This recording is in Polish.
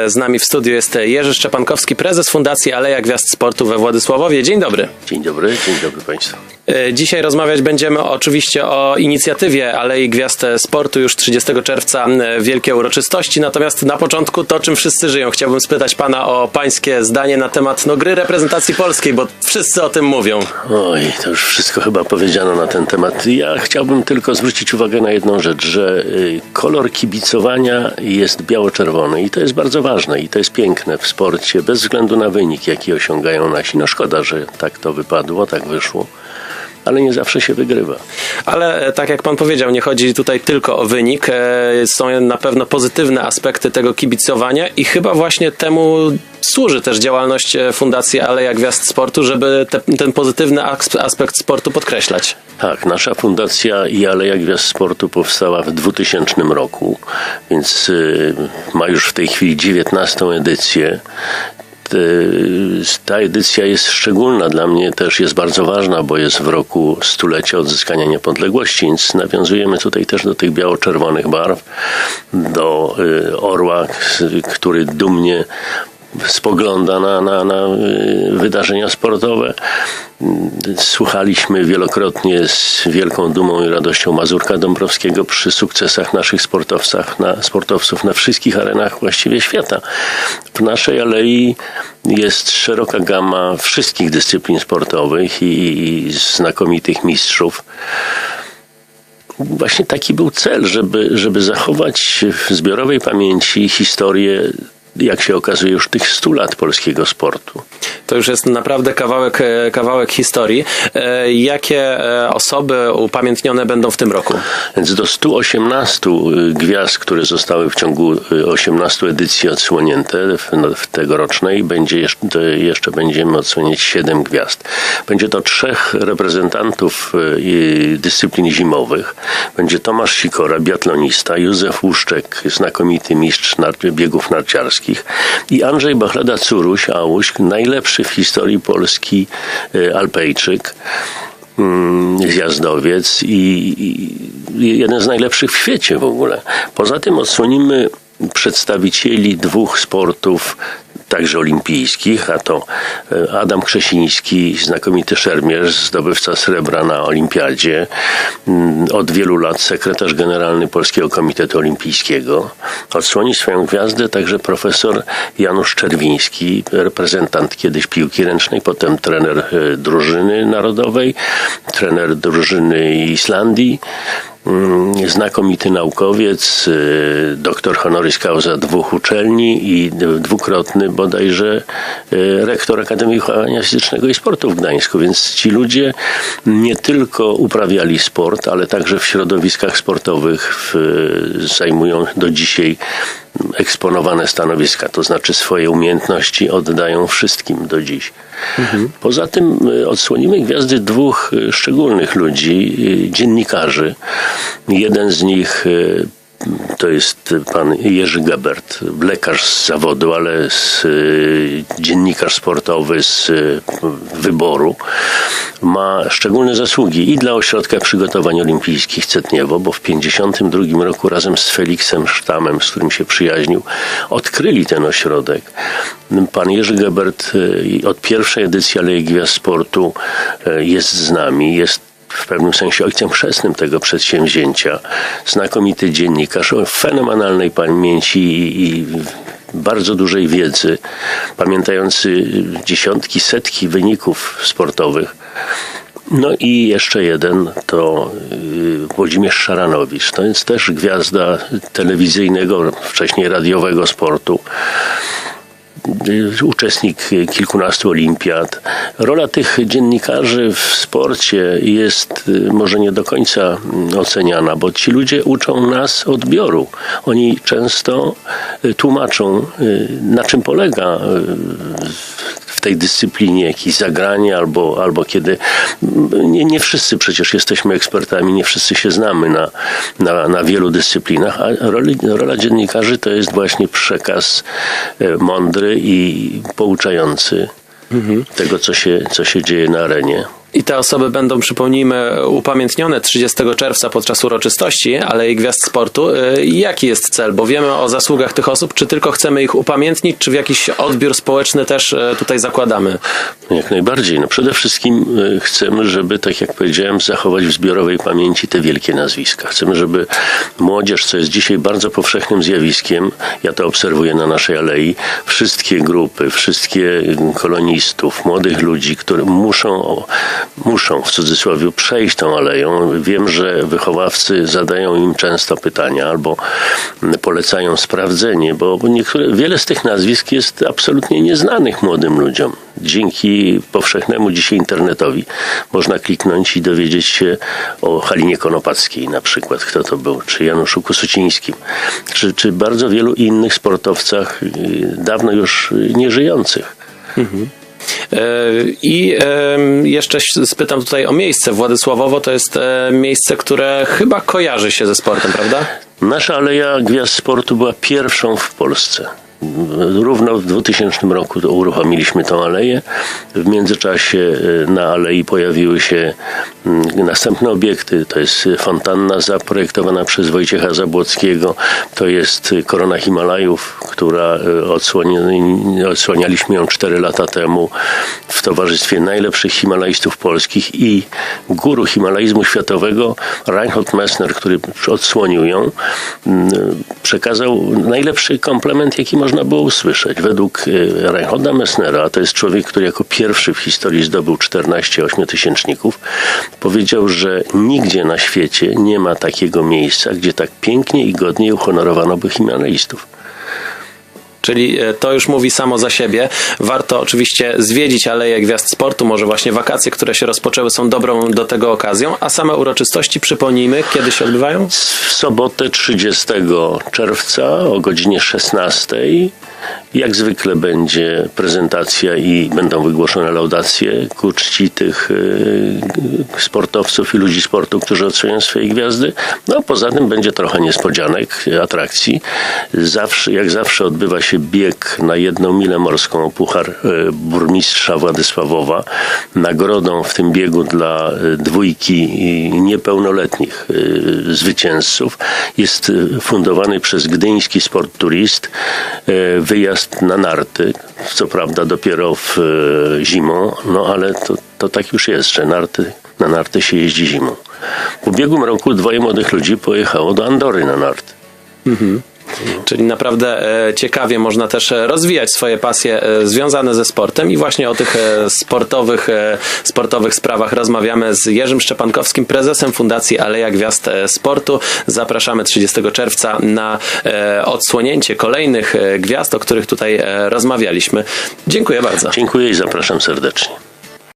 Z nami w studiu jest Jerzy Szczepankowski, prezes Fundacji Aleja Gwiazd Sportu we Władysławowie. Dzień dobry. Dzień dobry Państwu. Dzisiaj rozmawiać będziemy oczywiście o inicjatywie Alei Gwiazd Sportu. Już 30 czerwca wielkie uroczystości, natomiast na początku to, czym wszyscy żyją. Chciałbym spytać pana o pańskie zdanie na temat gry reprezentacji polskiej, bo wszyscy o tym mówią. Oj, to już wszystko chyba powiedziano na ten temat. Ja chciałbym tylko zwrócić uwagę na jedną rzecz, że kolor kibicowania jest biało-czerwony i to jest bardzo ważne i to jest piękne w sporcie, bez względu na wynik, jaki osiągają nasi. No szkoda, że tak to wypadło, tak wyszło. Ale nie zawsze się wygrywa. Ale tak jak pan powiedział, nie chodzi tutaj tylko o wynik. Są na pewno pozytywne aspekty tego kibicowania i chyba właśnie temu służy też działalność Fundacji Aleja Gwiazd Sportu, żeby ten pozytywny aspekt sportu podkreślać. Tak, nasza fundacja i Aleja Gwiazd Sportu powstała w 2000 roku, więc ma już w tej chwili 19. edycję. Ta edycja jest szczególna, dla mnie też jest bardzo ważna, bo jest w roku stulecia odzyskania niepodległości, więc nawiązujemy tutaj też do tych biało-czerwonych barw, do orła, który dumnie spogląda na wydarzenia sportowe. Słuchaliśmy wielokrotnie z wielką dumą i radością Mazurka Dąbrowskiego przy sukcesach naszych sportowców na wszystkich arenach właściwie świata. W naszej alei jest szeroka gama wszystkich dyscyplin sportowych i znakomitych mistrzów. Właśnie taki był cel, żeby zachować w zbiorowej pamięci historię, jak się okazuje, już tych 100 lat polskiego sportu. To już jest naprawdę kawałek historii. Jakie osoby upamiętnione będą w tym roku? Więc do 118 gwiazd, które zostały w ciągu 18 edycji odsłonięte w tegorocznej, jeszcze będziemy odsłonić 7 gwiazd. Będzie to 3 reprezentantów dyscyplin zimowych. Będzie Tomasz Sikora, biatlonista, Józef Łuszczek, znakomity mistrz biegów narciarskich i Andrzej Bachleda-Curuś, Ałuś, najlepszy w historii Polski alpejczyk, zjazdowiec i jeden z najlepszych w świecie w ogóle. Poza tym odsłonimy przedstawicieli 2 sportów, także olimpijskich, a to Adam Krzesiński, znakomity szermierz, zdobywca srebra na olimpiadzie, od wielu lat sekretarz generalny Polskiego Komitetu Olimpijskiego. Odsłoni swoją gwiazdę także profesor Janusz Czerwiński, reprezentant kiedyś piłki ręcznej, potem trener drużyny narodowej, trener drużyny Islandii, znakomity naukowiec, doktor honoris causa 2 uczelni i 2-krotny bodajże rektor Akademii Wychowania Fizycznego i Sportu w Gdańsku. Więc ci ludzie nie tylko uprawiali sport, ale także w środowiskach sportowych zajmują do dzisiaj eksponowane stanowiska, to znaczy swoje umiejętności oddają wszystkim do dziś. Poza tym odsłonimy gwiazdy 2 szczególnych ludzi, dziennikarzy. Jeden z nich to jest pan Jerzy Gebert, lekarz z zawodu, ale dziennikarz sportowy z wyboru. Ma szczególne zasługi i dla Ośrodka Przygotowań Olimpijskich Cetniewo, bo w 1952 roku razem z Feliksem Sztamem, z którym się przyjaźnił, odkryli ten ośrodek. Pan Jerzy Gebert od pierwszej edycji Alei Gwiazd Sportu jest z nami, jest w pewnym sensie ojcem chrzestnym tego przedsięwzięcia. Znakomity dziennikarz o fenomenalnej pamięci i bardzo dużej wiedzy, pamiętający dziesiątki, setki wyników sportowych. No i jeszcze jeden to Włodzimierz Szaranowicz. To jest też gwiazda telewizyjnego, wcześniej radiowego sportu. Uczestnik kilkunastu olimpiad. Rola tych dziennikarzy w sporcie jest może nie do końca oceniana, bo ci ludzie uczą nas odbioru. Oni często tłumaczą, na czym polega w tej dyscyplinie jakieś zagranie, albo kiedy nie wszyscy przecież jesteśmy ekspertami, nie wszyscy się znamy na wielu dyscyplinach, a rola dziennikarzy to jest właśnie przekaz mądry i pouczający tego, co się dzieje na arenie. I te osoby będą, przypomnijmy, upamiętnione 30 czerwca podczas uroczystości Alei Gwiazd Sportu. Jaki jest cel? Bo wiemy o zasługach tych osób. Czy tylko chcemy ich upamiętnić, czy w jakiś odbiór społeczny też tutaj zakładamy? Jak najbardziej. No przede wszystkim chcemy, żeby, tak jak powiedziałem, zachować w zbiorowej pamięci te wielkie nazwiska. Chcemy, żeby młodzież, co jest dzisiaj bardzo powszechnym zjawiskiem, ja to obserwuję na naszej alei, wszystkie grupy, wszystkie kolonistów, młodych ludzi, którzy muszą w cudzysłowie przejść tą aleją. Wiem, że wychowawcy zadają im często pytania albo polecają sprawdzenie, bo wiele z tych nazwisk jest absolutnie nieznanych młodym ludziom. Dzięki powszechnemu dzisiaj internetowi można kliknąć i dowiedzieć się o Halinie Konopackiej na przykład, kto to był, czy Januszu Kusucińskim, czy bardzo wielu innych sportowcach dawno już nieżyjących. I jeszcze spytam tutaj o miejsce. Władysławowo to jest miejsce, które chyba kojarzy się ze sportem, prawda? Nasza Aleja Gwiazd Sportu była pierwszą w Polsce. Równo w 2000 roku uruchomiliśmy tą aleję. W międzyczasie na alei pojawiły się następne obiekty. To jest fontanna zaprojektowana przez Wojciecha Zabłockiego. To jest Korona Himalajów, która odsłanialiśmy ją 4 lata temu w towarzystwie najlepszych himalajstów polskich i guru himalaizmu światowego Reinhold Messner, który odsłonił ją, przekazał najlepszy komplement, jaki można było usłyszeć. Według Reinholda Messnera, a to jest człowiek, który jako pierwszy w historii zdobył 14 ośmiotysięczników, powiedział, że nigdzie na świecie nie ma takiego miejsca, gdzie tak pięknie i godnie uhonorowano by himalaistów. Czyli to już mówi samo za siebie. Warto oczywiście zwiedzić Aleję Gwiazd Sportu. Może właśnie wakacje, które się rozpoczęły, są dobrą do tego okazją. A same uroczystości, przypomnijmy, kiedy się odbywają? W sobotę 30 czerwca o godzinie 16. Jak zwykle będzie prezentacja i będą wygłoszone laudacje ku czci tych sportowców i ludzi sportu, którzy odsłonią swoje gwiazdy. No poza tym będzie trochę niespodzianek, atrakcji. Jak zawsze odbywa się bieg na 1 milę morską o puchar burmistrza Władysławowa. Nagrodą w tym biegu dla 2 niepełnoletnich zwycięzców jest fundowany przez Gdyński Sport Turist wyjazd na narty, co prawda dopiero w zimą, no ale to tak już jest, że na narty się jeździ zimą. W ubiegłym roku 2 młodych ludzi pojechało do Andory na narty. Czyli naprawdę ciekawie można też rozwijać swoje pasje związane ze sportem i właśnie o tych sportowych sprawach rozmawiamy z Jerzym Szczepankowskim, prezesem Fundacji Aleja Gwiazd Sportu. Zapraszamy 30 czerwca na odsłonięcie kolejnych gwiazd, o których tutaj rozmawialiśmy. Dziękuję bardzo. Dziękuję i zapraszam serdecznie.